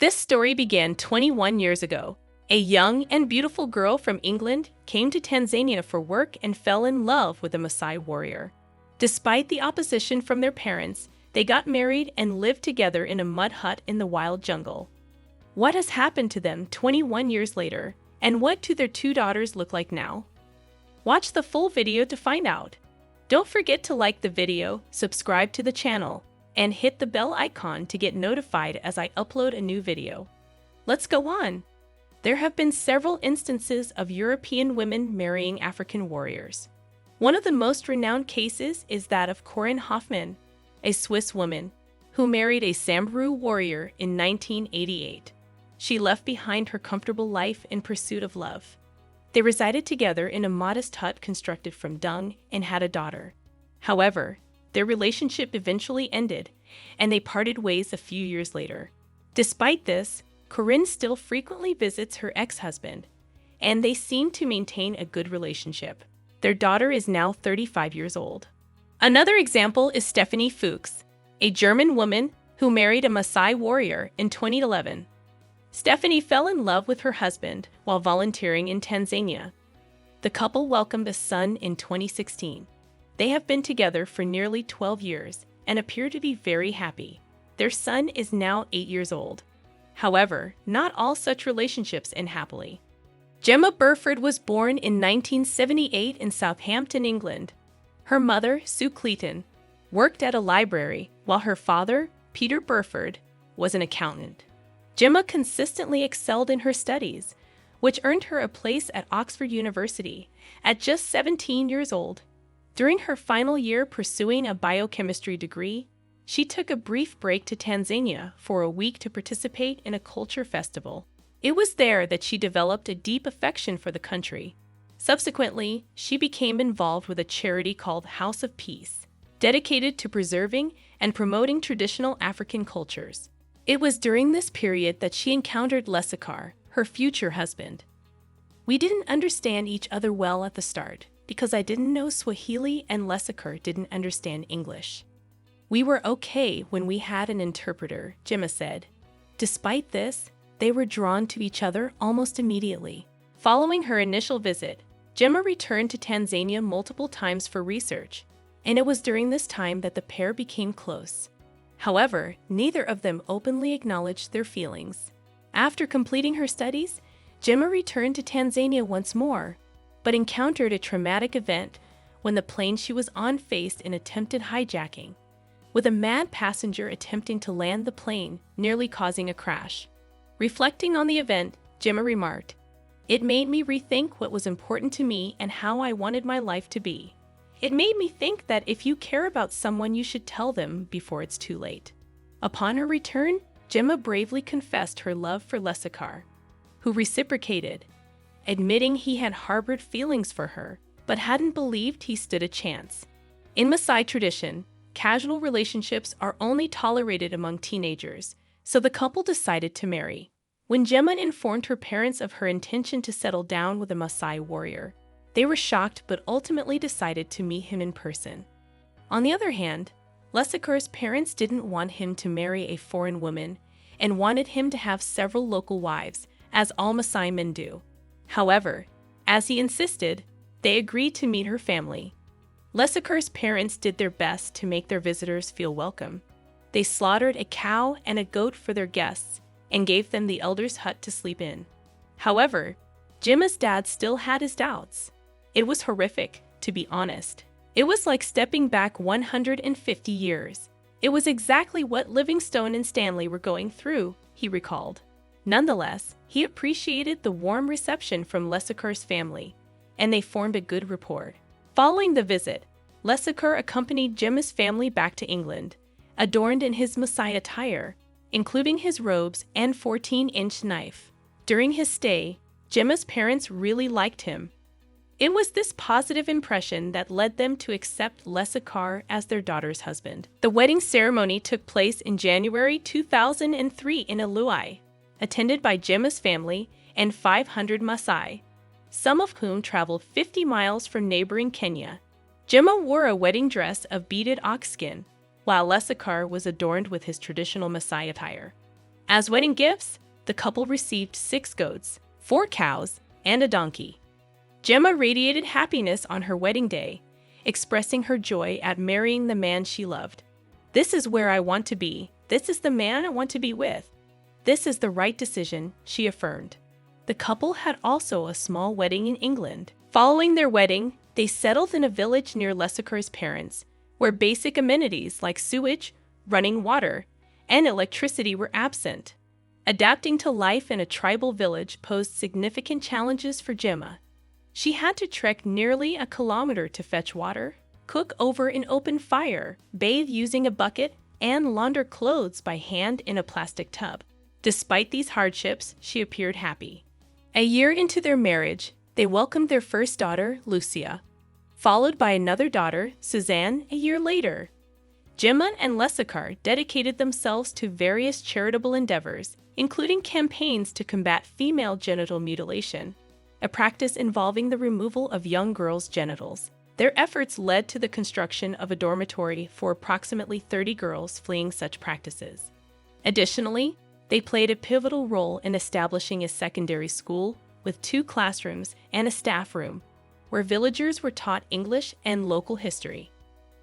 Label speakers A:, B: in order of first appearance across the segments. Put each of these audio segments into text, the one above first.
A: This story began 21 years ago. A young and beautiful girl from England came to Tanzania for work and fell in love with a Maasai warrior. Despite the opposition from their parents, they got married and lived together in a mud hut in the wild jungle. What has happened to them 21 years later, and what do their two daughters look like now? Watch the full video to find out. Don't forget to like the video, subscribe to the channel, and hit the bell icon to get notified as I upload a new video. Let's go on. There have been several instances of European women marrying African warriors. One of the most renowned cases is that of Corinne Hoffmann, a Swiss woman, who married a Samburu warrior in 1988. She left behind her comfortable life in pursuit of love. They resided together in a modest hut constructed from dung and had a daughter. However, their relationship eventually ended, and they parted ways a few years later. Despite this, Corinne still frequently visits her ex-husband, and they seem to maintain a good relationship. Their daughter is now 35 years old. Another example is Stephanie Fuchs, a German woman who married a Maasai warrior in 2011. Stephanie fell in love with her husband while volunteering in Tanzania. The couple welcomed a son in 2016. They have been together for nearly 12 years and appear to be very happy. Their son is now 8 years old. However, not all such relationships end happily. Gemma Burford was born in 1978 in Southampton, England. Her mother, Sue Cleaton, worked at a library, while her father, Peter Burford, was an accountant. Gemma consistently excelled in her studies, which earned her a place at Oxford University at just 17 years old. During her final year pursuing a biochemistry degree, she took a brief break to Tanzania for a week to participate in a culture festival. It was there that she developed a deep affection for the country. Subsequently, she became involved with a charity called House of Peace, dedicated to preserving and promoting traditional African cultures. It was during this period that she encountered Lesikar, her future husband. We didn't understand each other well at the start, because I didn't know Swahili and Lesikar didn't understand English. We were okay when we had an interpreter, Gemma said. Despite this, they were drawn to each other almost immediately. Following her initial visit, Gemma returned to Tanzania multiple times for research, and it was during this time that the pair became close. However, neither of them openly acknowledged their feelings. After completing her studies, Gemma returned to Tanzania once more, but encountered a traumatic event when the plane she was on faced an attempted hijacking, with a mad passenger attempting to land the plane, nearly causing a crash. Reflecting on the event, Gemma remarked, "It made me rethink what was important to me and how I wanted my life to be. It made me think that if you care about someone, you should tell them before it's too late." Upon her return, Gemma bravely confessed her love for Lesikar, who reciprocated, admitting he had harbored feelings for her, but hadn't believed he stood a chance. In Maasai tradition, casual relationships are only tolerated among teenagers, so the couple decided to marry. When Gemma informed her parents of her intention to settle down with a Maasai warrior, they were shocked but ultimately decided to meet him in person. On the other hand, Lesikar's parents didn't want him to marry a foreign woman and wanted him to have several local wives, as all Maasai men do. However, as he insisted, they agreed to meet her family. Lesikar's parents did their best to make their visitors feel welcome. They slaughtered a cow and a goat for their guests and gave them the elders' hut to sleep in. However, Gemma's dad still had his doubts. It was horrific, to be honest. It was like stepping back 150 years. It was exactly what Livingstone and Stanley were going through, he recalled. Nonetheless, he appreciated the warm reception from Lesikar's family, and they formed a good rapport. Following the visit, Lesikar accompanied Gemma's family back to England, adorned in his Maasai attire, including his robes and 14-inch knife. During his stay, Gemma's parents really liked him. It was this positive impression that led them to accept Lesikar as their daughter's husband. The wedding ceremony took place in January 2003 in Aluai, attended by Gemma's family and 500 Maasai, some of whom traveled 50 miles from neighboring Kenya. Gemma wore a wedding dress of beaded ox skin, while Lesikar was adorned with his traditional Maasai attire. As wedding gifts, the couple received 6 goats, 4 cows, and a donkey. Gemma radiated happiness on her wedding day, expressing her joy at marrying the man she loved. "This is where I want to be. This is the man I want to be with. This is the right decision," she affirmed. The couple had also a small wedding in England. Following their wedding, they settled in a village near Lesakur's parents, where basic amenities like sewage, running water, and electricity were absent. Adapting to life in a tribal village posed significant challenges for Gemma. She had to trek nearly a kilometer to fetch water, cook over an open fire, bathe using a bucket, and launder clothes by hand in a plastic tub. Despite these hardships, she appeared happy. A year into their marriage, they welcomed their first daughter, Lucia, followed by another daughter, Suzanne, a year later. Gemma and Lesakar dedicated themselves to various charitable endeavors, including campaigns to combat female genital mutilation, a practice involving the removal of young girls' genitals. Their efforts led to the construction of a dormitory for approximately 30 girls fleeing such practices. Additionally, they played a pivotal role in establishing a secondary school with 2 classrooms and a staff room, where villagers were taught English and local history.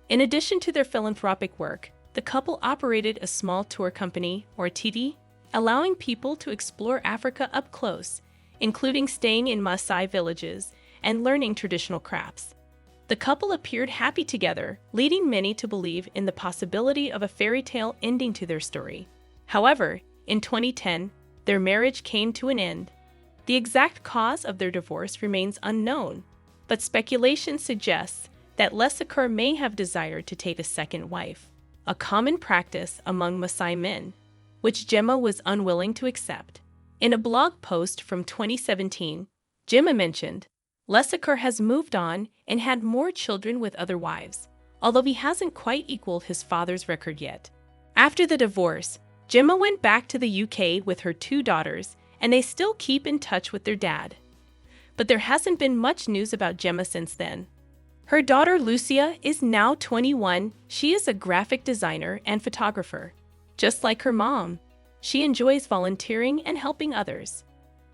A: In addition to their philanthropic work, the couple operated a small tour company, or TD, allowing people to explore Africa up close, including staying in Maasai villages and learning traditional crafts. The couple appeared happy together, leading many to believe in the possibility of a fairy tale ending to their story. However, in 2010, their marriage came to an end. The exact cause of their divorce remains unknown, but speculation suggests that Lesakar may have desired to take a second wife, a common practice among Maasai men, which Gemma was unwilling to accept. In a blog post from 2017, Gemma mentioned, "Lesakar has moved on and had more children with other wives, although he hasn't quite equaled his father's record yet." After the divorce, Gemma went back to the UK with her 2 daughters, and they still keep in touch with their dad. But there hasn't been much news about Gemma since then. Her daughter Lucia is now 21. She is a graphic designer and photographer. Just like her mom, she enjoys volunteering and helping others.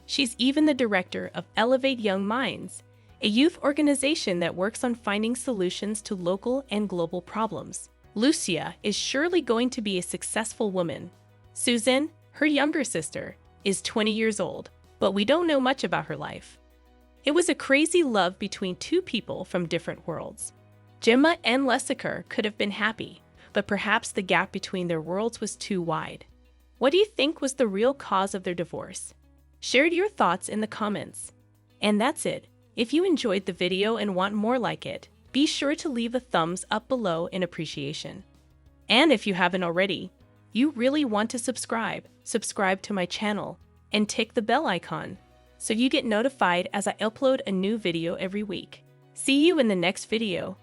A: She's even the director of Elevate Young Minds, a youth organization that works on finding solutions to local and global problems. Lucia is surely going to be a successful woman. Susan, her younger sister, is 20 years old, but we don't know much about her life. It was a crazy love between 2 people from different worlds. Gemma and Lesakar could have been happy, but perhaps the gap between their worlds was too wide. What do you think was the real cause of their divorce? Share your thoughts in the comments. And that's it. If you enjoyed the video and want more like it, be sure to leave a thumbs up below in appreciation. And if you haven't already, you really want to subscribe to my channel and tick the bell icon so you get notified as I upload a new video every week. See you in the next video.